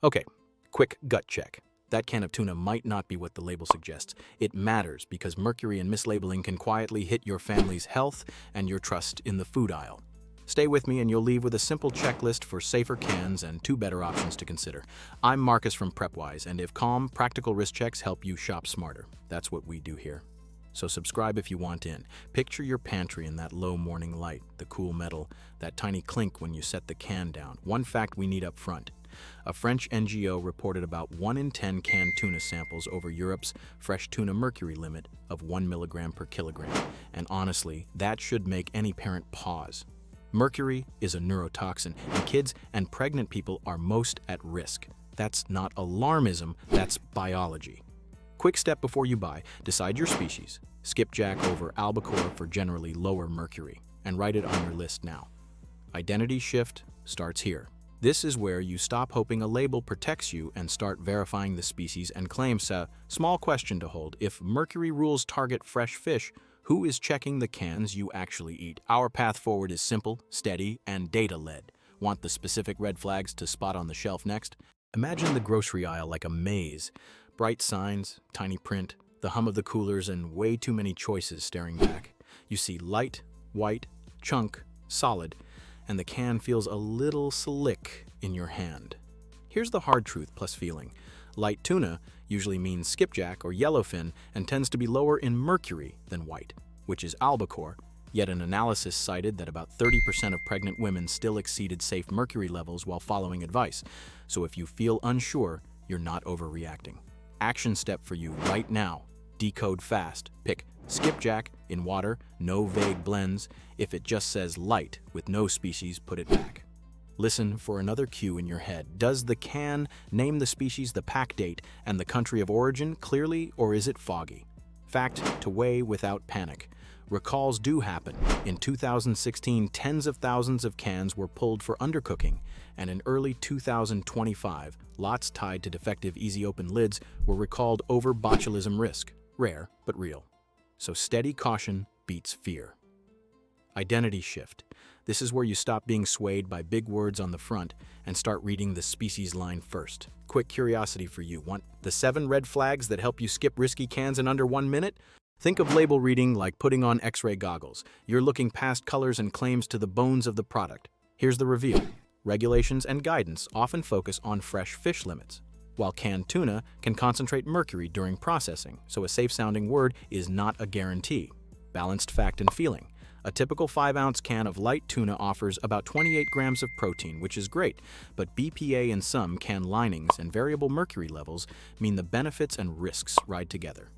Okay, quick gut check. That can of tuna might not be what the label suggests. It matters because mercury and mislabeling can quietly hit your family's health and your trust in the food aisle. Stay with me and you'll leave with a simple checklist for safer cans and two better options to consider. I'm Marcus from PrepWise, and if calm, practical risk checks help you shop smarter, that's what we do here. So subscribe if you want in. Picture your pantry in that low morning light, the cool metal, that tiny clink when you set the can down. One fact we need up front. A French NGO reported about 1 in 10 canned tuna samples over Europe's fresh tuna mercury limit of 1 milligram per kilogram. And honestly, that should make any parent pause. Mercury is a neurotoxin, and kids and pregnant people are most at risk. That's not alarmism, that's biology. Quick step before you buy, decide your species. Skipjack over Albacore for generally lower mercury, and write it on your list now. Identity shift starts here. This is where you stop hoping a label protects you and start verifying the species and claims. A small question to hold: if mercury rules target fresh fish, who is checking the cans you actually eat? Our path forward is simple, steady, and data-led. Want the specific red flags to spot on the shelf next? Imagine the grocery aisle like a maze. Bright signs, tiny print, the hum of the coolers, and way too many choices staring back. You see light, white, chunk, solid, and the can feels a little slick in your hand. Here's the hard truth plus feeling. Light tuna usually means skipjack or yellowfin and tends to be lower in mercury than white, which is albacore, yet an analysis cited that about 30% of pregnant women still exceeded safe mercury levels while following advice. So if you feel unsure, you're not overreacting. Action step for you right now. Decode fast. Pick skipjack in water, no vague blends. If it just says light with no species, put it back. Listen for another cue in your head. Does the can name the species, the pack date, and the country of origin clearly, or is it foggy? Fact to weigh without panic. Recalls do happen. In 2016, tens of thousands of cans were pulled for undercooking, and in early 2025, lots tied to defective easy-open lids were recalled over botulism risk. Rare, but real. So steady caution beats fear. Identity shift. This is where you stop being swayed by big words on the front and start reading the species line first. Quick curiosity for you. Want the 7 red flags that help you skip risky cans in under 1 minute? Think of label reading like putting on X-ray goggles. You're looking past colors and claims to the bones of the product. Here's the reveal. Regulations and guidance often focus on fresh fish limits, while canned tuna can concentrate mercury during processing, so a safe-sounding word is not a guarantee. Balanced fact and feeling. A typical 5-ounce can of light tuna offers about 28 grams of protein, which is great, but BPA in some can linings and variable mercury levels mean the benefits and risks ride together.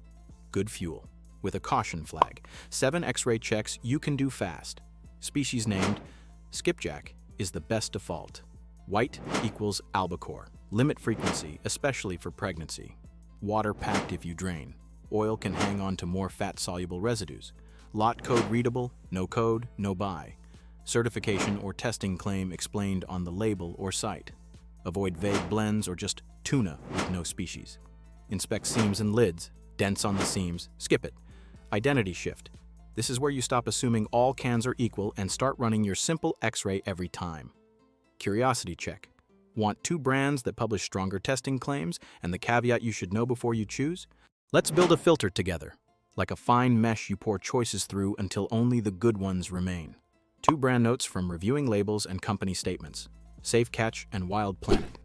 Good fuel. With a caution flag. 7 X-ray checks you can do fast. Species named skipjack is the best default. White equals albacore. Limit frequency, especially for pregnancy. Water packed if you drain. Oil can hang on to more fat-soluble residues. Lot code readable, no code, no buy. Certification or testing claim explained on the label or site. Avoid vague blends or just tuna with no species. Inspect seams and lids. Dents on the seams, skip it. Identity shift. This is where you stop assuming all cans are equal and start running your simple X-ray every time. Curiosity check. Want 2 brands that publish stronger testing claims and the caveat you should know before you choose? Let's build a filter together. Like a fine mesh, you pour choices through until only the good ones remain. 2 brand notes from reviewing labels and company statements. Safe Catch and Wild Planet.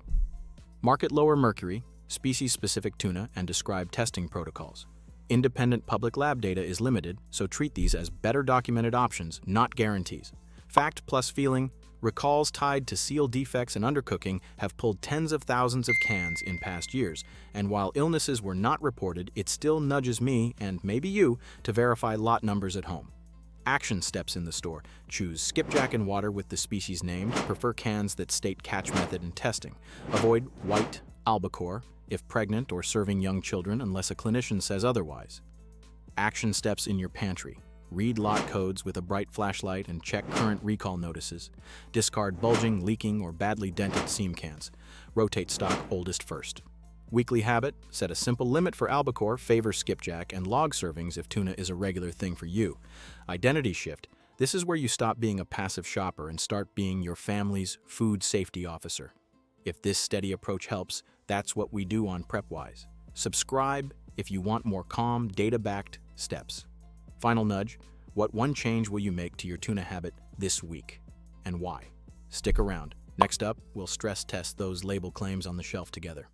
Market lower mercury, species-specific tuna, and describe testing protocols. Independent public lab data is limited, so treat these as better documented options, not guarantees. Fact plus feeling. Recalls tied to seal defects and undercooking have pulled tens of thousands of cans in past years, and while illnesses were not reported, it still nudges me, and maybe you, to verify lot numbers at home. Action steps in the store. Choose skipjack in water with the species named. Prefer cans that state catch method and testing. Avoid white albacore if pregnant or serving young children unless a clinician says otherwise. Action steps in your pantry. Read lot codes with a bright flashlight and check current recall notices. Discard bulging, leaking, or badly dented seam cans. Rotate stock oldest first. Weekly habit, set a simple limit for albacore, favor skipjack, and log servings if tuna is a regular thing for you. Identity shift. This is where you stop being a passive shopper and start being your family's food safety officer. If this steady approach helps, that's what we do on PrepWise. Subscribe if you want more calm, data-backed steps. Final nudge, what one change will you make to your tuna habit this week, and why? Stick around. Next up, we'll stress test those label claims on the shelf together.